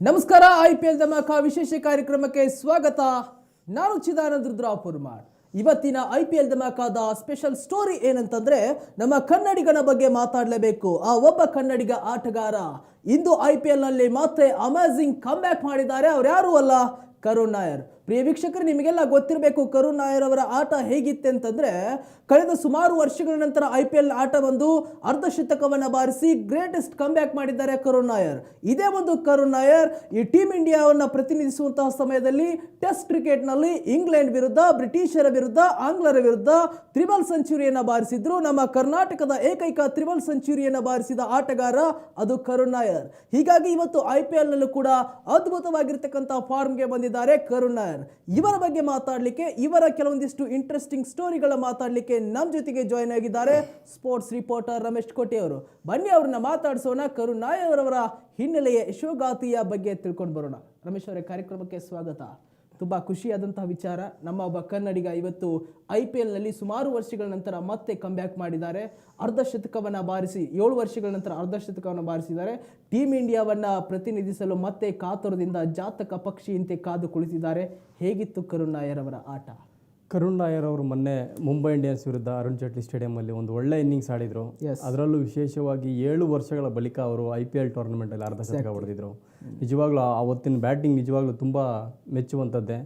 ನಮಸ್ಕಾರ. IPL ಧಮಾಕ ವಿಶೇಷ ಕಾರ್ಯಕ್ರಮಕ್ಕೆ ಸ್ವಾಗತ. ನಾನು ಚಿದಾನಂದ ರುದ್ರಾಪುರ್ಮಾರ್. ಇವತ್ತಿನ IPL ಧಮಾಕದ ಸ್ಪೆಷಲ್ ಸ್ಟೋರಿ ಏನಂತಂದ್ರೆ, ನಮ್ಮ ಕನ್ನಡಿಗನ ಬಗ್ಗೆ ಮಾತಾಡಲೇಬೇಕು. ಆ ಒಬ್ಬ ಕನ್ನಡಿಗ ಆಟಗಾರ ಇಂದು IPL ನಲ್ಲಿ ಮತ್ತೆ ಅಮೇಜಿಂಗ್ ಕಮ್ಬ್ಯಾಕ್ ಮಾಡಿದ್ದಾರೆ. ಅವ್ರು ಯಾರು ಅಲ್ಲ, ಕರುಣ್ ನಾಯರ್. ಪ್ರಿಯ ವೀಕ್ಷಕರು, ನಿಮಗೆಲ್ಲ ಗೊತ್ತಿರಬೇಕು ಕರುಣ್ ನಾಯರ್ ಅವರ ಆಟ ಹೇಗಿತ್ತೆ ಅಂತಂದ್ರೆ, ಕಳೆದ ಸುಮಾರು ವರ್ಷಗಳ ನಂತರ IPL ಆಟ ಬಂದು ಅರ್ಧಶತಕವನ್ನು ಬಾರಿಸಿ ಗ್ರೇಟೆಸ್ಟ್ ಕಮ್ಬ್ಯಾಕ್ ಮಾಡಿದ್ದಾರೆ ಕರುಣ್ ನಾಯರ್. ಇದೇ ಒಂದು ಕರುಣ್ ನಾಯರ್ ಈ ಟೀಮ್ ಇಂಡಿಯಾವನ್ನು ಪ್ರತಿನಿಧಿಸುವಂತಹ ಸಮಯದಲ್ಲಿ ಟೆಸ್ಟ್ ಕ್ರಿಕೆಟ್ನಲ್ಲಿ ಇಂಗ್ಲೆಂಡ್ ವಿರುದ್ಧ, ಬ್ರಿಟಿಷರ ವಿರುದ್ಧ, ಆಂಗ್ಲರ ವಿರುದ್ಧ ತ್ರಿಬಲ್ ಸೆಂಚುರಿಯನ್ನು ಬಾರಿಸಿದ್ರು. ನಮ್ಮ ಕರ್ನಾಟಕದ ಏಕೈಕ ತ್ರಿಬಲ್ ಸೆಂಚುರಿಯನ್ನು ಬಾರಿಸಿದ ಆಟಗಾರ ಅದು ಕರುಣ್ ನಾಯರ್. ಹೀಗಾಗಿ ಇವತ್ತು IPL ನಲ್ಲೂ ಕೂಡ ಅದ್ಭುತವಾಗಿರ್ತಕ್ಕಂಥ ಫಾರ್ಮ್ಗೆ ಬಂದಿದ್ದಾರೆ ಕರುಣ್ ನಾಯರ್. ಇವರ ಬಗ್ಗೆ ಮಾತಾಡಲಿಕ್ಕೆ, ಇವರ ಕೆಲವೊಂದಿಷ್ಟು ಇಂಟ್ರೆಸ್ಟಿಂಗ್ ಸ್ಟೋರಿಗಳ ಮಾತಾಡಲಿಕ್ಕೆ ನಮ್ಮ ಜೊತೆಗೆ ಜಾಯ್ನ್ ಆಗಿದ್ದಾರೆ ಸ್ಪೋರ್ಟ್ಸ್ ರಿಪೋರ್ಟರ್ ರಮೇಶ್ ಕೋಟೆ ಅವರು. ಬನ್ನಿ ಅವ್ರನ್ನ ಮಾತಾಡಿಸೋಣ. ಕರುಣ್ ನಾಯರ್ ಅವರ ಹಿನ್ನೆಲೆಯ ಯಶೋಗಾಥೆಯ ಬಗ್ಗೆ ತಿಳ್ಕೊಂಡು ಬರೋಣ. ರಮೇಶ್ ಅವರೇ, ಕಾರ್ಯಕ್ರಮಕ್ಕೆ ಸ್ವಾಗತ. ತುಂಬ ಖುಷಿಯಾದಂತಹ ವಿಚಾರ, ನಮ್ಮ ಒಬ್ಬ ಕನ್ನಡಿಗ ಇವತ್ತು IPL ನಲ್ಲಿ ಸುಮಾರು ವರ್ಷಗಳ ನಂತರ ಮತ್ತೆ ಕಂಬ್ಯಾಕ್ ಮಾಡಿದ್ದಾರೆ. ಅರ್ಧಶತಕವನ್ನು ಬಾರಿಸಿ 7 ವರ್ಷಗಳ ನಂತರ ಅರ್ಧಶತಕವನ್ನು ಬಾರಿಸಿದ್ದಾರೆ. ಟೀಮ್ ಇಂಡಿಯಾವನ್ನು ಪ್ರತಿನಿಧಿಸಲು ಮತ್ತೆ ಕಾತುರದಿಂದ ಜಾತಕ ಪಕ್ಷಿಯಂತೆ ಕಾದು ಕುಳಿತಿದ್ದಾರೆ. ಹೇಗಿತ್ತು ಕರುಣ್ ನಾಯರ್ ಅವರ ಆಟ? ಕರುಣ್ ನಾಯರ್ ಅವರು ಮೊನ್ನೆ ಮುಂಬೈ ಇಂಡಿಯನ್ಸ್ ವಿರುದ್ಧ ಅರುಣ್ ಜೇಟ್ಲಿ ಸ್ಟೇಡಿಯಂನಲ್ಲಿ ಒಂದು ಒಳ್ಳೆ ಇನ್ನಿಂಗ್ಸ್ ಆಡಿದರು. ಅದರಲ್ಲೂ ವಿಶೇಷವಾಗಿ 7 ವರ್ಷಗಳ ಬಳಿಕ ಅವರು IPL ಟೂರ್ನಮೆಂಟಲ್ಲಿ ಅರ್ಧಶತಕ ಹೊಡೆದಿದ್ರು. ನಿಜವಾಗ್ಲೂ ಅವತ್ತಿನ ಬ್ಯಾಟಿಂಗ್ ನಿಜವಾಗ್ಲೂ ತುಂಬ ಮೆಚ್ಚುವಂಥದ್ದೇ.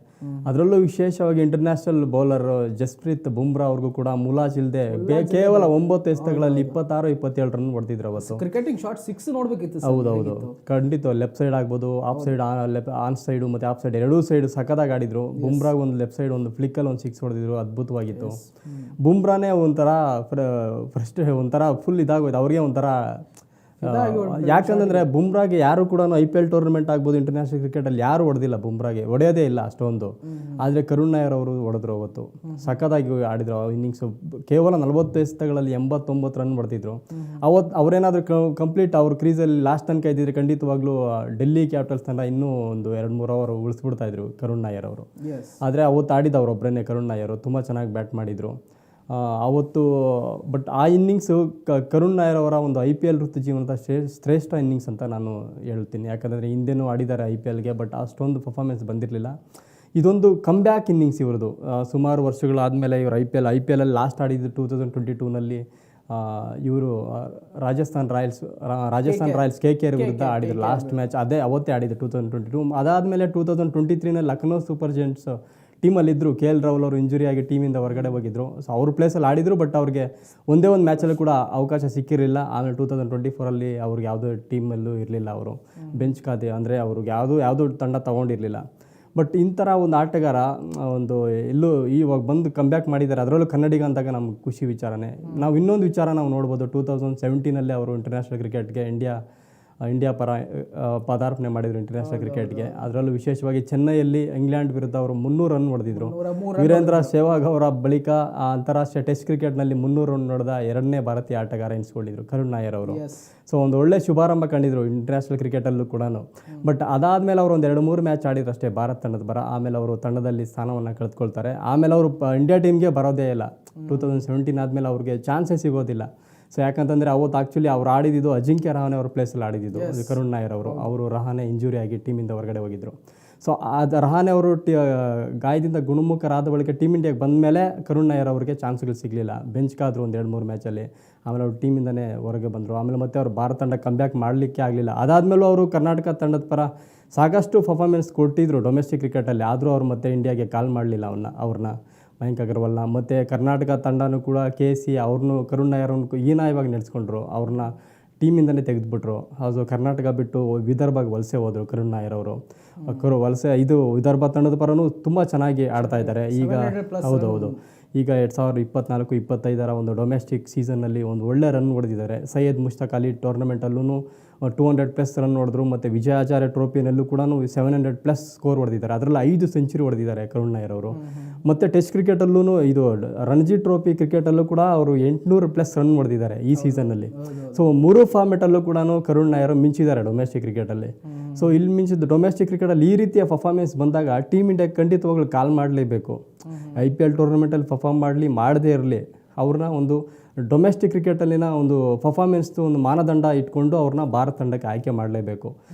ಅದರಲ್ಲೂ ವಿಶೇಷವಾಗಿ ಇಂಟರ್ನ್ಯಾಷನಲ್ ಬೌಲರ್ ಜಸ್ಪ್ರೀತ್ ಬುಮ್ರಾ ಅವ್ರಿಗೂ ಕೂಡ ಮುಲಾಜಿಲ್ದೆ ಕೇವಲ 9 ಎಸೆತಗಳಲ್ಲಿ 26-27 ರನ್ ಹೊಡೆದಿದ್ರು ಅವತ್ತು. Cricketing shot 6 ನೋಡಬೇಕಿತ್ತು. ಹೌದೌದು, ಖಂಡಿತ. ಲೆಫ್ಟ್ ಸೈಡ್ ಆಗ್ಬೋದು, ಆಫ್ ಸೈಡ್, ಆನ್ ಸೈಡು ಮತ್ತು ಆಫ್ ಸೈಡ್ ಎರಡೂ ಸೈಡ್ ಸಖತ್ತಾಗಿ ಆಡಿದ್ರು. ಬುಮ್ರಾಗ್ ಒಂದು ಲೆಫ್ಟ್ ಸೈಡ್ ಒಂದು ಫ್ಲಿಕ್ಕಲ್ಲಿ ಒಂದು 6 ಹೊಡೆದಿದ್ರು, ಅದ್ಭುತವಾಗಿತ್ತು. ಬುಮ್ರಾನೇ ಒಂಥರ ಫುಲ್ ಇದಾಗೋಯ್ತು ಅವ್ರಿಗೆ ಒಂಥರ. ಯಾಕಂದ್ರೆ ಬುಮ್ರಾಗೆ ಯಾರು ಕೂಡ IPL ಟೂರ್ನಮೆಂಟ್ ಆಗ್ಬೋದು, ಇಂಟರ್ನ್ಯಾಷನಲ್ ಕ್ರಿಕೆಟಲ್ಲಿ ಯಾರು ಹೊಡೆದಿಲ್ಲ, ಬುಮ್ರಾಗೆ ಹೊಡೆಯೋದೇ ಇಲ್ಲ ಅಷ್ಟೊಂದು. ಆದರೆ ಕರುಣ್ ನಾಯರ್ ಅವರು ಹೊಡೆದ್ರು ಅವತ್ತು, ಸಖತ್ತಾಗಿ ಆಡಿದ್ರು. ಇನ್ನಿಂಗ್ಸು ಕೇವಲ 40 ಎಸೆತಗಳಲ್ಲಿ 89 ರನ್ ಹೊಡೆದಿದ್ರು. ಅವತ್ತು ಅವರೇನಾದರೂ ಕಂಪ್ಲೀಟ್ ಅವ್ರ ಕ್ರೀಸಲ್ಲಿ ಲಾಸ್ಟ್ ತನಕ ಇದ್ದಿದ್ರೆ ಖಂಡಿತವಾಗ್ಲೂ ಡೆಲ್ಲಿ ಕ್ಯಾಪಿಟಲ್ಸ್ ತಂಡ ಇನ್ನೂ ಒಂದು 2-3 ಓವರ್ ಉಳಿಸ್ಬಿಡ್ತಾ ಇದ್ರು ಕರುಣ್ ನಾಯರ್ ಅವರು. ಆದರೆ ಅವತ್ತು ಆಡಿದವರೊಬ್ಬರನ್ನೇ ಕರುಣ್ ನಾಯರ್ ತುಂಬ ಚೆನ್ನಾಗಿ ಬ್ಯಾಟ್ ಮಾಡಿದರು ಅವತ್ತು. ಬಟ್ ಆ ಇನ್ನಿಂಗ್ಸು ಕರುಣ್ ನಾಯರ್ ಅವರ ಒಂದು IPL ವೃತ್ತಿ ಜೀವನದ ಶ್ರೇಷ್ಠ ಇನ್ನಿಂಗ್ಸ್ ಅಂತ ನಾನು ಹೇಳ್ತೀನಿ. ಯಾಕಂದರೆ ಹಿಂದೆನೂ ಆಡಿದ್ದಾರೆ IPLಗೆ, ಬಟ್ ಅಷ್ಟೊಂದು ಪರ್ಫಾರ್ಮೆನ್ಸ್ ಬಂದಿರಲಿಲ್ಲ. ಇದೊಂದು ಕಮ್ಬ್ಯಾಕ್ ಇನ್ನಿಂಗ್ಸ್ ಇವ್ರದ್ದು. ಸುಮಾರು ವರ್ಷಗಳಾದಮೇಲೆ ಇವರು IPL ಅಲ್ಲಿ ಲಾಸ್ಟ್ ಆಡಿದ್ದು 2022ನಲ್ಲಿ ಇವರು ರಾಜಸ್ಥಾನ್ ರಾಯಲ್ಸ್ KKR ವಿರುದ್ಧ ಆಡಿದ್ರು ಲಾಸ್ಟ್ ಮ್ಯಾಚ್. ಅವತ್ತೇ ಆಡಿದ್ದು 2022. ಅದಾದಮೇಲೆ 2023ನಲ್ಲಿ ಲಕ್ನೋ ಸೂಪರ್ ಜೈಂಟ್ಸ್ ಟೀಮಲ್ಲಿದ್ದರು. KL ರಾಹುಲ್ ಅವರು ಇಂಜುರಿ ಆಗಿ ಟೀಮಿಂದ ಹೊರಗಡೆ ಹೋಗಿದ್ರು. ಸೊ ಅವ್ರ ಪ್ಲೇಸಲ್ಲಿ ಆಡಿದರು, ಬಟ್ ಅವ್ರಿಗೆ ಒಂದೇ ಒಂದು ಮ್ಯಾಚಲ್ಲಿ ಕೂಡ ಅವಕಾಶ ಸಿಕ್ಕಿರಲಿಲ್ಲ. ಆಮೇಲೆ 2024ಅಲ್ಲಿ ಅವ್ರಿಗೆ ಯಾವುದೋ ಟೀಮಲ್ಲೂ ಇರಲಿಲ್ಲ. ಅವರು ಬೆಂಚ್ ಖಾತೆ, ಅಂದರೆ ಅವ್ರಿಗೆ ಯಾವುದೂ ತಂಡ ತೊಗೊಂಡಿರಲಿಲ್ಲ. ಬಟ್ ಇಂಥರ ಒಂದು ಆಟಗಾರ ಎಲ್ಲೂ ಇವಾಗ ಬಂದು ಕಂಬ್ಯಾಕ್ ಮಾಡಿದ್ದಾರೆ, ಅದರಲ್ಲೂ ಕನ್ನಡಿಗ ಅಂದಾಗ ನಮ್ಗೆ ಖುಷಿ ವಿಚಾರನೇ. ನಾವು ಇನ್ನೊಂದು ವಿಚಾರ ನಾವು ನೋಡ್ಬೋದು, 2017ನಲ್ಲಿ ಅವರು ಇಂಟರ್ನ್ಯಾಷನಲ್ ಕ್ರಿಕೆಟ್ಗೆ ಇಂಡಿಯಾ ಪರ ಪದಾರ್ಪಣೆ ಮಾಡಿದರು ಇಂಟರ್ನ್ಯಾಷನಲ್ ಕ್ರಿಕೆಟ್ಗೆ. ಅದರಲ್ಲೂ ವಿಶೇಷವಾಗಿ ಚೆನ್ನೈಯಲ್ಲಿ ಇಂಗ್ಲೆಂಡ್ ವಿರುದ್ಧ ಅವರು 300 ರನ್ ಹೊಡೆದಿದ್ರು. ವೀರೇಂದ್ರ ಸೆಹ್ವಾಗ್ ಅವರ ಬಳಿಕ ಅಂತಾರಾಷ್ಟ್ರೀಯ ಟೆಸ್ಟ್ ಕ್ರಿಕೆಟ್ನಲ್ಲಿ 300 ರನ್ ಹೊಡೆದ 2ನೇ ಭಾರತೀಯ ಆಟಗಾರ ಎನಿಸ್ಕೊಂಡಿದ್ರು ಕರುಣ್ ನಾಯರ್ ಅವರು. ಸೊ ಒಂದು ಒಳ್ಳೆ ಶುಭಾರಂಭ ಕಂಡಿದ್ರು ಇಂಟರ್ನ್ಯಾಷನಲ್ ಕ್ರಿಕೆಟಲ್ಲೂ ಕೂಡ. ಬಟ್ ಅದಾದಮೇಲೆ ಅವರು ಒಂದು 2-3 ಮ್ಯಾಚ್ ಆಡಿದ್ರು ಅಷ್ಟೇ ಭಾರತ ತಂಡದ ಬರ. ಆಮೇಲೆ ಅವರು ತಂಡದಲ್ಲಿ ಸ್ಥಾನವನ್ನು ಕಳೆದುಕೊಳ್ತಾರೆ. ಆಮೇಲೆ ಅವರು ಇಂಡಿಯಾ ಟೀಮ್ಗೆ ಬರೋದೇ ಇಲ್ಲ. 2017 ಆದಮೇಲೆ ಅವ್ರಿಗೆ ಚಾನ್ಸೇ ಸಿಗೋದಿಲ್ಲ. ಸೊ ಯಾಕಂತಂದರೆ ಅವತ್ತು ಆ್ಯಕ್ಚುಲಿ ಅವ್ರು ಆಡಿದ್ದು ಅಜಿಂಕ್ಯ ರಹಾನೆ ಅವ್ರ ಪ್ಲೇಸಲ್ಲಿ ಆಡಿದ್ದು ಕರುಣ್ ನಾಯರ್ ಅವರು ರಹಾನೆ ಇಂಜುರಿ ಆಗಿ ಟೀಮಿಂದ ಹೊರಗಡೆ ಹೋಗಿದ್ರು. ಸೊ ಅದು ರಹಾನೆ ಅವರು ಗಾಯದಿಂದ ಗುಣಮುಖರಾದ ಬಳಿಕ ಟೀಮ್ ಇಂಡಿಯಾಗೆ ಬಂದ ಮೇಲೆ ಕರುಣ್ ನಾಯರ್ ಅವರಿಗೆ ಚಾನ್ಸ್ಗಳು ಸಿಗಲಿಲ್ಲ. ಬೆಂಚ್ಗಾದ್ರು ಒಂದು 2-3 ಮ್ಯಾಚಲ್ಲಿ. ಆಮೇಲೆ ಅವ್ರು ಟೀಮಿಂದನೇ ಹೊರಗೆ ಬಂದರು. ಆಮೇಲೆ ಮತ್ತೆ ಅವರು ಭಾರತ ತಂಡ ಕಂಬ್ಯಾಕ್ ಮಾಡಲಿಕ್ಕೆ ಆಗಲಿಲ್ಲ. ಅದಾದಮೇಲೂ ಅವರು ಕರ್ನಾಟಕ ತಂಡದ ಪರ ಸಾಕಷ್ಟು ಪರ್ಫಾರ್ಮೆನ್ಸ್ ಕೊಟ್ಟಿದ್ರು ಡೊಮೆಸ್ಟಿಕ್ ಕ್ರಿಕೆಟಲ್ಲಿ. ಆದರೂ ಅವರು ಮತ್ತೆ ಇಂಡಿಯಾಗೆ ಕಾಲ್ ಮಾಡಲಿಲ್ಲ ಅವ್ರನ್ನ ಮಯಾಂಕ್ ಅಗರ್ವಾಲ್ನ. ಮತ್ತು ಕರ್ನಾಟಕ ತಂಡನೂ ಕೂಡ KC ಅವ್ರನ್ನೂ ಕರುಣ್ ನಾಯರ್ ಹೀನಾಯವಾಗಿ ನಡೆಸ್ಕೊಂಡ್ರು. ಅವ್ರನ್ನ ಟೀಮಿಂದನೇ ತೆಗೆದುಬಿಟ್ರು. ಅದು ಕರ್ನಾಟಕ ಬಿಟ್ಟು ವಿದರ್ಭಗೆ ವಲಸೆ ಹೋದರು ಕರುಣ್ ನಾಯರ್ ಅವರು. ವಿದರ್ಭ ತಂಡದ ಪರನೂ ತುಂಬ ಚೆನ್ನಾಗಿ ಆಡ್ತಾ ಇದ್ದಾರೆ ಈಗ. ಹೌದೌದು, ಈಗ 2024-25 ಒಂದು ಡೊಮೆಸ್ಟಿಕ್ ಸೀಸನ್ನಲ್ಲಿ ಒಂದು ಒಳ್ಳೆ ರನ್ ಹೊಡೆದಿದ್ದಾರೆ. ಸೈಯದ್ ಮುಷ್ತಾಕ್ ಅಲಿ ಟೂರ್ನಮೆಂಟಲ್ಲೂ 200+ ರನ್ ಹೊಡೆದ್ರು. ಮತ್ತು ವಿಜಯ ಹಜಾರೆ ಟ್ರೋಫಿನಲ್ಲೂ ಕೂಡ 700+ ಸ್ಕೋರ್ ಹೊಡೆದಿದ್ದಾರೆ. ಅದರಲ್ಲಿ 5 ಸೆಂಚುರಿ ಹೊಡೆದಿದ್ದಾರೆ ಕರುಣ್ ನಾಯರ್ ಅವರು. ಮತ್ತು ಟೆಸ್ಟ್ ಕ್ರಿಕೆಟಲ್ಲೂ ಇದು ರಣಜಿ ಟ್ರೋಫಿ ಕ್ರಿಕೆಟಲ್ಲೂ ಕೂಡ ಅವರು 800+ ರನ್ ಹೊಡೆದಿದ್ದಾರೆ ಈ ಸೀಸನ್ನಲ್ಲಿ. ಸೊ 3 ಫಾರ್ಮೆಟಲ್ಲೂ ಕೂಡ ಕರುಣ್ ನಾಯರ್ ಮಿಂಚಿದ್ದಾರೆ ಡೊಮೆಸ್ಟಿಕ್ ಕ್ರಿಕೆಟಲ್ಲಿ. ಸೊ ಇಲ್ಲಿ ಮಿಂಚಿದ್ದು ಡೊಮೆಸ್ಟಿಕ್ ಕ್ರಿಕೆಟಲ್ಲಿ ಈ ರೀತಿಯ ಪರ್ಫಾರ್ಮೆನ್ಸ್ ಬಂದಾಗ ಟೀಮ್ ಇಂಡಿಯಾಗೆ ಖಂಡಿತವಾಗ್ಲೂ ಕಾಲ್ ಮಾಡಲೇಬೇಕು. IPL ಟೂರ್ನಮೆಂಟಲ್ಲಿ ಪರ್ಫಾರ್ಮ್ ಮಾಡಲಿ ಮಾಡದೇ ಇರಲಿ, ಅವ್ರನ್ನ ಒಂದು ಡೊಮೆಸ್ಟಿಕ್ ಕ್ರಿಕೆಟಲ್ಲಿನ ಒಂದು ಪರ್ಫಾರ್ಮೆನ್ಸ್ದು ಒಂದು ಮಾನದಂಡ ಇಟ್ಕೊಂಡು ಅವ್ರನ್ನ ಭಾರತ ತಂಡಕ್ಕೆ ಆಯ್ಕೆ ಮಾಡಲೇಬೇಕು.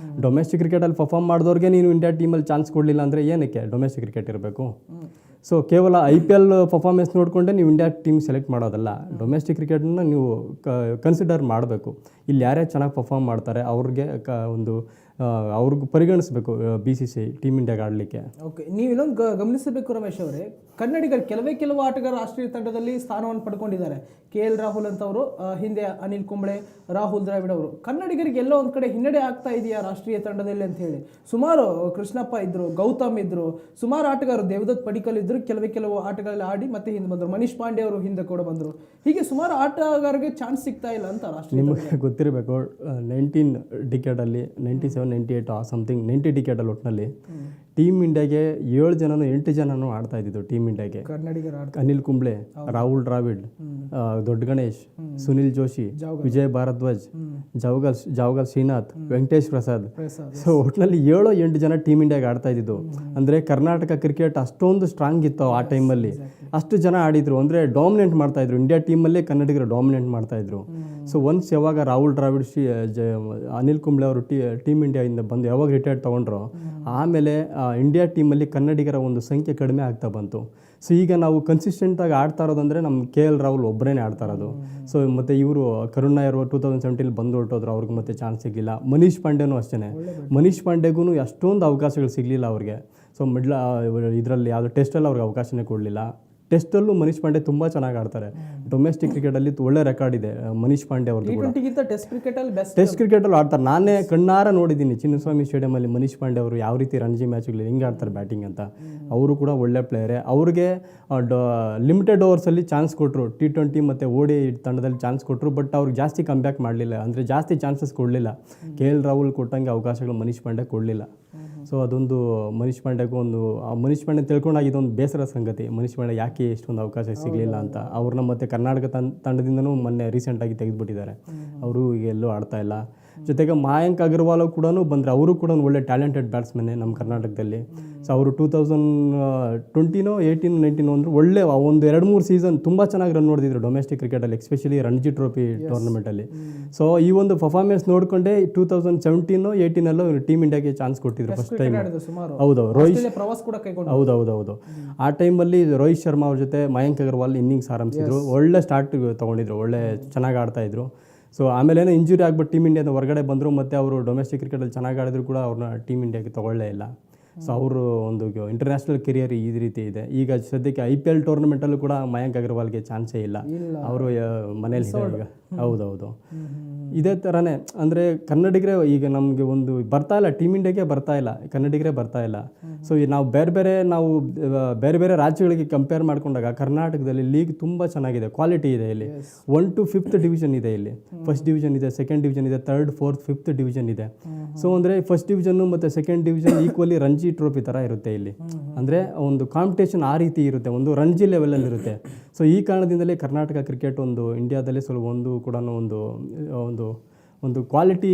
ಡೊಮೆಸ್ಟಿಕ್ ಕ್ರಿಕೆಟಲ್ಲಿ ಪರ್ಫಾರ್ಮ್ ಮಾಡಿದವ್ರಿಗೆ ನೀನು ಇಂಡಿಯಾ ಟೀಮಲ್ಲಿ ಚಾನ್ಸ್ ಕೊಡಲಿಲ್ಲ ಅಂದರೆ ಏನಕ್ಕೆ ಡೊಮೆಸ್ಟಿಕ್ ಕ್ರಿಕೆಟ್ ಇರಬೇಕು? ಸೊ ಕೇವಲ IPL ಪರ್ಫಾರ್ಮೆನ್ಸ್ ನೋಡಿಕೊಂಡೆ ನೀವು ಇಂಡಿಯಾ ಟೀಮ್ ಸೆಲೆಕ್ಟ್ ಮಾಡೋದಲ್ಲ, ಡೊಮೆಸ್ಟಿಕ್ ಕ್ರಿಕೆಟನ್ನ ನೀವು ಕನ್ಸಿಡರ್ ಮಾಡಬೇಕು. ಇಲ್ಲಿ ಯಾರೇ ಚೆನ್ನಾಗಿ ಪರ್ಫಾರ್ಮ್ ಮಾಡ್ತಾರೆ ಅವ್ರಿಗೆ ಅವ್ರಿಗೆ ಪರಿಗಣಿಸಬೇಕು BCCI ಟೀಮ್ ಇಂಡಿಯಾಗೆ ಆಡಲಿಕ್ಕೆ. ಓಕೆ, ನೀವು ಇನ್ನೊಂದು ಗಮನಿಸಬೇಕು ರಮೇಶ್ ಅವರೇ, ಕನ್ನಡಿಗರು ಕೆಲವು ಆಟಗಾರರು ರಾಷ್ಟ್ರೀಯ ತಂಡದಲ್ಲಿ ಸ್ಥಾನವನ್ನು ಪಡ್ಕೊಂಡಿದ್ದಾರೆ. KL ರಾಹುಲ್ ಅಂತವರು, ಹಿಂದೆ ಅನಿಲ್ ಕುಂಬ್ಳೆ, ರಾಹುಲ್ ದ್ರಾವಿಡ್ ಅವರು. ಕನ್ನಡಿಗರಿಗೆ ಎಲ್ಲೋ ಒಂದು ಕಡೆ ಹಿನ್ನಡೆ ಆಗ್ತಾ ಇದೆಯಾ ರಾಷ್ಟ್ರೀಯ ತಂಡದಲ್ಲಿ ಅಂತ ಹೇಳಿ ಸುಮಾರು ಕೃಷ್ಣಪ್ಪ ಇದ್ರು, ಗೌತಮ್ ಇದ್ರು, ಸುಮಾರು ಆಟಗಾರರು, ದೇವದತ್ ಪಡಿಕಲ್ ಇದ್ರು, ಕೆಲವು ಆಟಗಳಲ್ಲಿ ಆಡಿ ಮತ್ತೆ ಹಿಂದೆ ಬಂದರು. ಮನೀಶ್ ಪಾಂಡೆ ಅವರು ಹಿಂದೆ ಕೂಡ ಬಂದರು. ಹೀಗೆ ಸುಮಾರು ಆಟಗಾರರಿಗೆ ಚಾನ್ಸ್ ಸಿಗ್ತಾ ಇಲ್ಲ ಅಂತ ರಾಷ್ಟ್ರೀಯ ನಿಮಗೆ ಗೊತ್ತಿರಬೇಕು 19 ಡಿಕೆಟಲ್ಲಿ 97, 98 ಸಮಥಿಂಗ್ 90 ಡಿಕೆಟಲ್ಲಿ ಒಟ್ಟಿನಲ್ಲಿ ಟೀಮ್ ಇಂಡಿಯಾಗೆ 7 ಜನನೂ 8 ಜನನೂ ಆಡ್ತಾ ಇದ್ದಿದ್ದು ಟೀಮ್ ಇಂಡಿಯಾಗೆ. ಕನ್ನಡಿಗರ ಅನಿಲ್ ಕುಂಬ್ಳೆ, ರಾಹುಲ್ ದ್ರಾವಿಡ್, ದೊಡ್ಡ ಗಣೇಶ್, ಸುನಿಲ್ ಜೋಶಿ, ವಿಜಯ್ ಭಾರದ್ವಾಜ್, ಜಾವಗಲ್ ಶ್ರೀನಾಥ್, ವೆಂಕಟೇಶ್ ಪ್ರಸಾದ್. ಸೊ ಒಟ್ಟಿನಲ್ಲಿ 7-8 ಜನ ಟೀಮ್ ಇಂಡಿಯಾಗೆ ಆಡ್ತಾ ಇದ್ದಿದ್ದು. ಅಂದರೆ ಕರ್ನಾಟಕ ಕ್ರಿಕೆಟ್ ಅಷ್ಟೊಂದು ಸ್ಟ್ರಾಂಗ್ ಇತ್ತು ಆ ಟೈಮಲ್ಲಿ. ಅಷ್ಟು ಜನ ಆಡಿದ್ರು, ಅಂದರೆ ಡಾಮಿನೇಟ್ ಮಾಡ್ತಾಯಿದ್ರು ಇಂಡಿಯಾ ಟೀಮಲ್ಲೇ. ಕನ್ನಡಿಗರು ಡಾಮಿನೇಟ್ ಮಾಡ್ತಾಯಿದ್ರು. ಸೊ ಒನ್ಸ್ ಯಾವಾಗ ರಾಹುಲ್ ದ್ರಾವಿಡ್, ಅನಿಲ್ ಕುಂಬ್ಳೆ ಅವರು ಟೀಮ್ ಇಂಡಿಯಾದಿಂದ ಬಂದು ಯಾವಾಗ ರಿಟೈರ್ಡ್ ತೊಗೊಂಡ್ರು, ಆಮೇಲೆ ಇಂಡಿಯಾ ಟೀಮಲ್ಲಿ ಕನ್ನಡಿಗರ ಒಂದು ಸಂಖ್ಯೆ ಕಡಿಮೆ ಆಗ್ತಾ ಬಂತು. ಸೊ ಈಗ ನಾವು ಕನ್ಸಿಸ್ಟೆಂಟಾಗಿ ಆಡ್ತಾ ಇರೋದಂದರೆ ನಮ್ಮ KL ರಾಹುಲ್ ಒಬ್ಬರೇ ಆಡ್ತಾ ಇರೋದು. ಸೊ ಮತ್ತು ಇವರು ಕರುಣ್ ನಾಯರ್ 2017 ಬಂದು ಹೊರಟೋದ್ರು, ಅವ್ರಿಗೆ ಮತ್ತೆ ಚಾನ್ಸ್ ಸಿಗಲಿಲ್ಲ. ಮನೀಶ್ ಪಾಂಡೆನೂ ಅಷ್ಟೇ, ಮನೀಶ್ ಪಾಂಡೆಗೂ ಅಷ್ಟೊಂದು ಅವಕಾಶಗಳು ಸಿಗಲಿಲ್ಲ ಅವ್ರಿಗೆ. ಸೊ ಇದರಲ್ಲಿ ಯಾವುದೋ ಟೆಸ್ಟಲ್ಲಿ ಅವ್ರಿಗೆ ಅವಕಾಶನೇ ಕೊಡಲಿಲ್ಲ. ಟೆಸ್ಟಲ್ಲೂ ಮನೀಶ್ ಪಾಂಡೆ ತುಂಬ ಚೆನ್ನಾಗಿ ಆಡ್ತಾರೆ. ಡೊಮೆಸ್ಟಿಕ್ ಕ್ರಿಕೆಟಲ್ಲಿ ಒಳ್ಳೆ ರೆಕಾರ್ಡ್ ಇದೆ ಮನೀಶ್ ಪಾಂಡೆ ಅವ್ರದ್ದು ಕೂಡ. ಟೆಸ್ಟ್ ಕ್ರಿಕೆಟಲ್ಲಿ ಆಡ್ತಾರೆ. ನಾನೇ ಕಣ್ಣಾರ ನೋಡಿದ್ದೀನಿ ಚಿನ್ನಸ್ವಾಮಿ ಸ್ಟೇಡಿಯಮಲ್ಲಿ ಮನೀಶ್ ಪಾಂಡೆ ಅವರು ಯಾವ ರೀತಿ ರಣಜಿ ಮ್ಯಾಚ್ಗಳಲ್ಲಿ ಹೆಂಗೆ ಆಡ್ತಾರೆ ಬ್ಯಾಟಿಂಗ್ ಅಂತ. ಅವರು ಕೂಡ ಒಳ್ಳೆ ಪ್ಲೇಯರೇ. ಅವ್ರಿಗೆ ಲಿಮಿಟೆಡ್ ಓವರ್ಸಲ್ಲಿ ಚಾನ್ಸ್ ಕೊಟ್ಟರು, T20 ಮತ್ತು ODI ತಂಡದಲ್ಲಿ ಚಾನ್ಸ್ ಕೊಟ್ಟರು. ಬಟ್ ಅವ್ರಿಗೆ ಜಾಸ್ತಿ ಕಮ್ಬ್ಯಾಕ್ ಮಾಡಲಿಲ್ಲ, ಅಂದರೆ ಜಾಸ್ತಿ ಚಾನ್ಸಸ್ ಕೊಡಲಿಲ್ಲ. KL ರಾಹುಲ್ ಕೊಟ್ಟಂಗೆ ಅವಕಾಶಗಳು ಮನೀಶ್ ಪಾಂಡೆ ಕೊಡಲಿಲ್ಲ. ಸೊ ಅದೊಂದು ಮನೀಶ್ ಪಾಂಡೆಗೂ ಮನೀಶ್ ಪಾಂಡೆ ತಿಳ್ಕೊಂಡಾಗ ಇದೊಂದು ಬೇಸರ ಸಂಗತಿ. ಮನೀಶ್ ಪಾಂಡೆ ಯಾಕೆ ಇಷ್ಟೊಂದು ಅವಕಾಶ ಸಿಗಲಿಲ್ಲ ಅಂತ. ಅವ್ರನ್ನ ಮತ್ತೆ ಕರ್ನಾಟಕ ತಂಡದಿಂದನೂ ಮೊನ್ನೆ ರೀಸೆಂಟಾಗಿ ತೆಗೆದುಬಿಟ್ಟಿದ್ದಾರೆ. ಅವರು ಈಗ ಎಲ್ಲೂ ಆಡ್ತಾ ಇಲ್ಲ. ಜೊತೆಗೆ ಮಯಾಂಕ್ ಅಗರ್ವಾಲ್ ಕೂಡ ಬಂದರೆ ಅವರು ಕೂಡ ಒಂದು ಒಳ್ಳೆ ಟ್ಯಾಲೆಂಟೆಡ್ ಬ್ಯಾಟ್ಸ್ಮನ್ನೇ ನಮ್ಮ ಕರ್ನಾಟಕದಲ್ಲಿ. ಸೊ ಅವರು 2018, 19 ಅಂದರೆ ಒಳ್ಳೆ ಒಂದು 2-3 ಸೀಸನ್ ತುಂಬ ಚೆನ್ನಾಗಿ ರನ್ ನೋಡಿದ್ರು ಡೊಮೆಸ್ಟಿಕ್ ಕ್ರಿಕೆಟಲ್ಲಿ, ಎಸ್ಪೆಷಲಿ ರಣಜಿ ಟ್ರೋಫಿ ಟೂರ್ನಮೆಂಟಲ್ಲಿ. ಸೊ ಈ ಒಂದು ಪರ್ಫಾರ್ಮೆನ್ಸ್ ನೋಡಿಕೊಂಡೇ 2017, 18 ಟೀಮ್ ಇಂಡಿಯಾಗೆ ಚಾನ್ಸ್ ಕೊಟ್ಟಿದ್ರು ಫಸ್ಟ್ ಟೈಮ್. ಹೌದು, ಹೌದೌದು. ಆ ಟೈಮಲ್ಲಿ ರೋಹಿತ್ ಶರ್ಮಾ ಅವ್ರ ಜೊತೆ ಮಯಾಂಕ್ ಅಗರ್ವಾಲ್ ಇನ್ನಿಂಗ್ಸ್ ಆರಂಭಿಸಿದ್ರು. ಒಳ್ಳೆ ಸ್ಟಾರ್ಟ್ ತೊಗೊಂಡಿದ್ರು, ಒಳ್ಳೆ ಚೆನ್ನಾಗಿ ಆಡ್ತಾಯಿದ್ರು. ಸೊ ಆಮೇಲೆ ಏನೋ ಇಂಜುರಿ ಆಗ್ಬಿಟ್ಟು ಟೀಮ್ ಇಂಡಿಯಾದ ಹೊರಗಡೆ ಬಂದರು. ಮತ್ತು ಅವರು ಡೊಮೆಸ್ಟಿಕ್ ಕ್ರಿಕೆಟಲ್ಲಿ ಚೆನ್ನಾಗಿ ಆಡಿದ್ರು ಕೂಡ ಅವ್ರನ್ನ ಟೀಮ್ ಇಂಡಿಯಾಗೆ ತೊಗೊಳ್ಳೇ ಇಲ್ಲ. ಸೊ ಅವರು ಒಂದು ಇಂಟರ್ನ್ಯಾಷನಲ್ ಕೆರಿಯರ್ ಈ ರೀತಿ ಇದೆ. ಈಗ ಸದ್ಯಕ್ಕೆ IPL ಟೂರ್ನಮೆಂಟಲ್ಲೂ ಕೂಡ ಮಯಾಂಕ್ ಅಗರ್ವಾಲ್ಗೆ ಚಾನ್ಸೇ ಇಲ್ಲ, ಅವರು ಮನೇಲಿ ಈಗ. ಹೌದೌದು, ಇದೇ ಥರನೇ. ಅಂದರೆ ಕನ್ನಡಿಗರೇ ಈಗ ನಮಗೆ ಒಂದು ಬರ್ತಾ ಇಲ್ಲ, ಟೀಮ್ ಇಂಡಿಯಾಗೆ ಬರ್ತಾ ಇಲ್ಲ, ಕನ್ನಡಿಗರೇ ಬರ್ತಾ ಇಲ್ಲ. ಸೊ ನಾವು ಬೇರೆ ಬೇರೆ ರಾಜ್ಯಗಳಿಗೆ ಕಂಪೇರ್ ಮಾಡಿಕೊಂಡಾಗ ಕರ್ನಾಟಕದಲ್ಲಿ ಲೀಗ್ ತುಂಬ ಚೆನ್ನಾಗಿದೆ, ಕ್ವಾಲಿಟಿ ಇದೆ. ಇಲ್ಲಿ 1 to 5th ಡಿವಿಷನ್ ಇದೆ. ಇಲ್ಲಿ ಫಸ್ಟ್ ಡಿವಿಷನ್ ಇದೆ, ಸೆಕೆಂಡ್ ಡಿವಿಷನ್ ಇದೆ, 3rd, 4th, 5th ಡಿವಿಷನ್ ಇದೆ. ಸೊ ಅಂದರೆ ಫಸ್ಟ್ ಡಿವಿಷನ್ನು ಮತ್ತು second division equally Ranji trophy ಥರ ಇರುತ್ತೆ ಇಲ್ಲಿ. ಅಂದರೆ ಒಂದು ಕಾಂಪಿಟೇಷನ್ ಆ ರೀತಿ ಇರುತ್ತೆ, ಒಂದು ರಂಜಿ ಲೆವೆಲಲ್ಲಿ ಇರುತ್ತೆ. ಸೊ ಈ ಕಾರಣದಿಂದಲೇ ಕರ್ನಾಟಕ ಕ್ರಿಕೆಟ್ ಒಂದು ಇಂಡಿಯಾದಲ್ಲೇ ಸ್ವಲ್ಪ ಕೂಡ ಒಂದು ಕ್ವಾಲಿಟಿ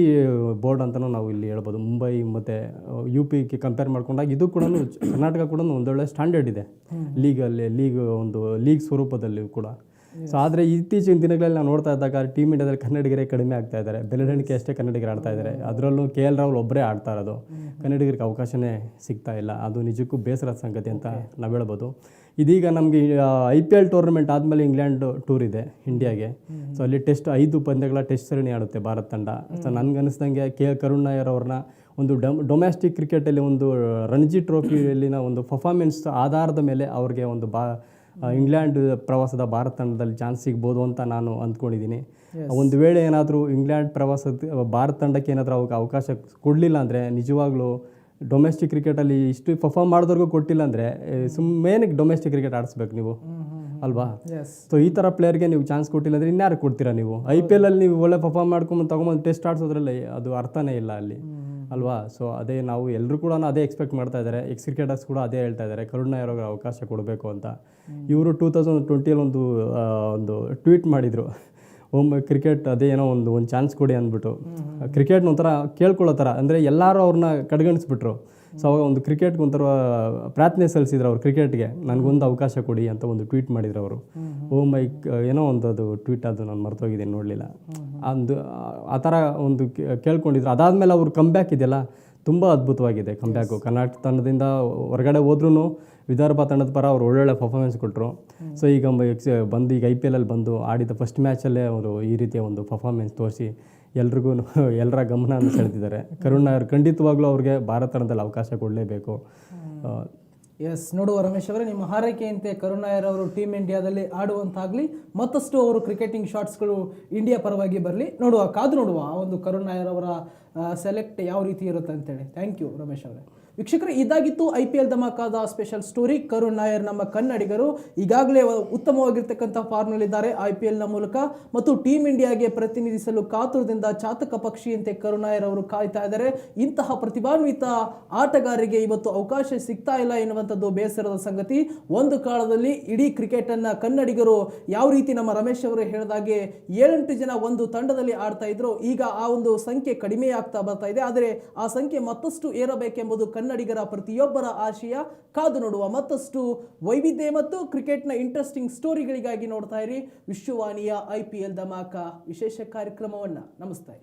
ಬೋರ್ಡ್ ಅಂತಲೂ ನಾವು ಇಲ್ಲಿ ಹೇಳ್ಬೋದು. ಮುಂಬೈ ಮತ್ತು UP ಕಂಪೇರ್ ಮಾಡ್ಕೊಂಡಾಗ ಇದು ಕೂಡ ಕರ್ನಾಟಕ ಕೂಡ ಒಂದೊಳ್ಳೆ ಸ್ಟ್ಯಾಂಡರ್ಡ್ ಇದೆ ಲೀಗ್ ಸ್ವರೂಪದಲ್ಲಿ ಕೂಡ. ಸೊ ಆದರೆ ಇತ್ತೀಚಿನ ದಿನಗಳಲ್ಲಿ ನಾವು ನೋಡ್ತಾ ಇದ್ದಾಗ ಟೀಮ್ ಇಂಡಿಯಾದಲ್ಲಿ ಕನ್ನಡಿಗರೇ ಕಡಿಮೆ ಆಗ್ತಾ ಇದ್ದಾರೆ. ಬೆಳವಣಿಗೆ ಅಷ್ಟೇ ಕನ್ನಡಿಗರು ಆಡ್ತಾ ಇದ್ದಾರೆ. ಅದರಲ್ಲೂ KL ರಾಹುಲ್ ಒಬ್ಬರೇ ಆಡ್ತಾ ಇರೋದು, ಕನ್ನಡಿಗರಿಗೆ ಅವಕಾಶನೇ ಸಿಗ್ತಾ ಇಲ್ಲ. ಅದು ನಿಜಕ್ಕೂ ಬೇಸರದ ಸಂಗತಿ ಅಂತ ನಾವು ಹೇಳ್ಬೋದು. ಇದೀಗ ನಮಗೆ IPL ಟೂರ್ನಮೆಂಟ್ ಆದಮೇಲೆ ಇಂಗ್ಲೆಂಡ್ ಟೂರ್ ಇದೆ ಇಂಡಿಯಾಗೆ. ಸೊ ಅಲ್ಲಿ 5 ಪಂದ್ಯಗಳ ಟೆಸ್ಟ್ ಸರಣಿ ಆಡುತ್ತೆ ಭಾರತ ತಂಡ. ಸೊ ನನಗನ್ನಿಸ್ದಂಗೆ ಕರುಣ್ ನಾಯರ್ ಅವ್ರನ್ನ ಒಂದು ಡೊಮೆಸ್ಟಿಕ್ ಕ್ರಿಕೆಟಲ್ಲಿ ಒಂದು ರಣಜಿ ಟ್ರೋಫಿಯಲ್ಲಿನ ಒಂದು ಪರ್ಫಾರ್ಮೆನ್ಸ್ ಆಧಾರದ ಮೇಲೆ ಅವ್ರಿಗೆ ಒಂದು ಇಂಗ್ಲೆಂಡ್ ಪ್ರವಾಸದ ಭಾರತ ತಂಡದಲ್ಲಿ ಚಾನ್ಸ್ ಸಿಗ್ಬೋದು ಅಂತ ನಾನು ಅಂದ್ಕೊಂಡಿದ್ದೀನಿ. ಒಂದು ವೇಳೆ ಏನಾದರೂ ಇಂಗ್ಲೆಂಡ್ ಪ್ರವಾಸದ ಭಾರತ ತಂಡಕ್ಕೆ ಏನಾದರೂ ಅವಕಾಶ ಕೊಡಲಿಲ್ಲ ಅಂದರೆ, ನಿಜವಾಗ್ಲೂ ಡೊಮೆಸ್ಟಿಕ್ ಕ್ರಿಕೆಟಲ್ಲಿ ಇಷ್ಟು ಪರ್ಫಾರ್ಮ್ ಮಾಡಿದವ್ರಿಗೂ ಕೊಟ್ಟಿಲ್ಲ ಅಂದರೆ ಸುಮ್ಮನೆ ಡೊಮೆಸ್ಟಿಕ್ ಕ್ರಿಕೆಟ್ ಆಡಿಸ್ಬೇಕು ನೀವು ಅಲ್ವಾ. ಸೊ ಈ ಥರ ಪ್ಲೇಯರ್ಗೆ ನೀವು ಚಾನ್ಸ್ ಕೊಟ್ಟಿಲ್ಲ ಅಂದರೆ ಇನ್ಯಾರು ಕೊಡ್ತೀರಾ ನೀವು? IPL ಅಲ್ಲಿ ನೀವು ಒಳ್ಳೆ ಪರ್ಫಾರ್ಮ್ ತೊಗೊಂಬಂದು ಟೆಸ್ಟ್ ಆಡಿಸೋದ್ರಲ್ಲಿ ಅದು ಅರ್ಥನೇ ಇಲ್ಲ ಅಲ್ಲಿ ಅಲ್ವಾ. ಸೊ ಅದೇ ನಾವು ಎಲ್ಲರೂ ಕೂಡ ಅದೇ ಎಕ್ಸ್ಪೆಕ್ಟ್ ಮಾಡ್ತಾ ಇದ್ದಾರೆ. ಕ್ರಿಕೆಟರ್ಸ್ ಕೂಡ ಅದೇ ಹೇಳ್ತಾ ಇದ್ದಾರೆ, ಕರುಣ್ ನಾಯರ್ ಅವ್ರಿಗೆ ಅವಕಾಶ ಕೊಡಬೇಕು ಅಂತ. ಇವರು 2020 ಒಂದು ಟ್ವೀಟ್ ಮಾಡಿದರು, ಕ್ರಿಕೆಟ್ ಅದೇ ಏನೋ ಒಂದು ಚಾನ್ಸ್ ಕೊಡಿ ಅಂದ್ಬಿಟ್ಟು. ಕ್ರಿಕೆಟ್ನ ಒಂಥರ ಕೇಳ್ಕೊಳ್ಳೋ ಥರ, ಅಂದರೆ ಎಲ್ಲರೂ ಅವ್ರನ್ನ ಕಡೆಗಣಿಸ್ಬಿಟ್ರು. ಸೊ ಅವಾಗ ಒಂದು ಕ್ರಿಕೆಟ್ಗೆ ಒಂಥರ ಪ್ರಾರ್ಥನೆ ಸಲ್ಲಿಸಿದ್ರು ಅವ್ರು ಕ್ರಿಕೆಟ್ಗೆ ನನಗೊಂದು ಅವಕಾಶ ಕೊಡಿ ಅಂತ ಒಂದು ಟ್ವೀಟ್ ಮಾಡಿದ್ರು ಅವರು. ಓ ಮೈ ಏನೋ ಒಂದು ಅದು ಟ್ವೀಟ್ ಅದು ನಾನು ಮರ್ತೋಗಿದ್ದೀನಿ, ನೋಡಲಿಲ್ಲ. ಒಂದು ಆ ಥರ ಒಂದು ಕೇಳ್ಕೊಂಡಿದ್ರು. ಅದಾದಮೇಲೆ ಅವ್ರು ಕಮ್ಬ್ಯಾಕ್ ಇದೆಯಲ್ಲ ತುಂಬ ಅದ್ಭುತವಾಗಿದೆ ಕಮ್ಬ್ಯಾಕು. ಕರ್ನಾಟಕ ತಂಡದಿಂದ ಹೊರಗಡೆ ಹೋದ್ರೂ ವಿದರ್ಭ ತಂಡದ ಪರ ಅವ್ರು ಒಳ್ಳೊಳ್ಳೆ ಪರ್ಫಾರ್ಮೆನ್ಸ್ ಕೊಟ್ಟರು. ಸೊ ಈಗ ಬಂದು ಈಗ IPL ಅಲ್ಲಿ ಬಂದು ಆಡಿದ ಫಸ್ಟ್ ಮ್ಯಾಚಲ್ಲೇ ಅವರು ಈ ರೀತಿಯ ಒಂದು ಪರ್ಫಾರ್ಮೆನ್ಸ್ ತೋರಿಸಿ ಎಲ್ರಿಗೂ ಎಲ್ಲರ ಗಮನವನ್ನು ಸೆಳೆದಿದ್ದಾರೆ. ಕರುಣ್ ನಾಯರ್ ಖಂಡಿತವಾಗ್ಲೂ ಅವ್ರಿಗೆ ಭಾರತ ತಂಡದಲ್ಲಿ ಅವಕಾಶ ಕೊಡಲೇಬೇಕು. ಎಸ್, ನೋಡುವ ರಮೇಶ್ ಅವರೇ, ನಿಮ್ಮ ಹಾರೈಕೆಯಂತೆ ಕರುಣ್ ನಾಯರ್ ಅವರು ಟೀಮ್ ಇಂಡಿಯಾದಲ್ಲಿ ಆಡುವಂತಾಗಲಿ, ಮತ್ತಷ್ಟು ಅವರು ಕ್ರಿಕೆಟಿಂಗ್ ಶಾಟ್ಸ್ಗಳು ಇಂಡಿಯಾ ಪರವಾಗಿ ಬರಲಿ. ಕಾದು ನೋಡುವ ಆ ಒಂದು ಕರುಣ್ ನಾಯರ್ ಅವರ ಸೆಲೆಕ್ಟ್ ಯಾವ ರೀತಿ ಇರುತ್ತೆ ಅಂತೇಳಿ. ಥ್ಯಾಂಕ್ ಯು ರಮೇಶ್ ಅವರೇ. ವೀಕ್ಷಕರೇ, ಇದಾಗಿತ್ತು IPL ಧಮಾಕಾದ ಸ್ಪೆಷಲ್ ಸ್ಟೋರಿ. ಕರುಣ್ ನಾಯರ್ ನಮ್ಮ ಕನ್ನಡಿಗರು ಈಗಾಗಲೇ ಉತ್ತಮವಾಗಿರ್ತಕ್ಕಂಥ ಫಾರ್ಮ್ನಲ್ಲಿದ್ದಾರೆ IPLನ ಮೂಲಕ, ಮತ್ತು ಟೀಮ್ ಇಂಡಿಯಾಗೆ ಪ್ರತಿನಿಧಿಸಲು ಕಾತುರದಿಂದ ಚಾತಕ ಪಕ್ಷಿಯಂತೆ ಕರುಣ್ ನಾಯರ್ ಅವರು ಕಾಯ್ತಾ ಇದ್ದಾರೆ. ಇಂತಹ ಪ್ರತಿಭಾನ್ವಿತ ಆಟಗಾರರಿಗೆ ಇವತ್ತು ಅವಕಾಶ ಸಿಗ್ತಾ ಇಲ್ಲ ಎನ್ನುವಂಥದ್ದು ಬೇಸರದ ಸಂಗತಿ. ಒಂದು ಕಾಲದಲ್ಲಿ ಇಡೀ ಕ್ರಿಕೆಟನ್ನು ಕನ್ನಡಿಗರು ಯಾವ ರೀತಿ ನಮ್ಮ ರಮೇಶ್ ಅವರು ಹೇಳಿದಾಗೆ 7-8 ಜನ ಒಂದು ತಂಡದಲ್ಲಿ ಆಡ್ತಾ ಇದ್ರು, ಈಗ ಆ ಒಂದು ಸಂಖ್ಯೆ ಕಡಿಮೆ ಆಗ್ತಾ ಬರ್ತಾ ಇದೆ. ಆದರೆ ಆ ಸಂಖ್ಯೆ ಮತ್ತಷ್ಟು ಏರಬೇಕೆಂಬುದು ಕನ್ನಡಿಗರ ಪ್ರತಿಯೊಬ್ಬರ ಆಶಯ. ಕಾದು ನೋಡುವ. ಮತ್ತಷ್ಟು ವೈವಿಧ್ಯ ಮತ್ತು ಕ್ರಿಕೆಟ್ನ ಇಂಟ್ರೆಸ್ಟಿಂಗ್ ಸ್ಟೋರಿಗಳಿಗಾಗಿ ನೋಡ್ತಾ ಇರಿ ವಿಶ್ವವಾಣಿಯ IPL ಧಮಾಕ ವಿಶೇಷ ಕಾರ್ಯಕ್ರಮವನ್ನು. ನಮಸ್ತೆ.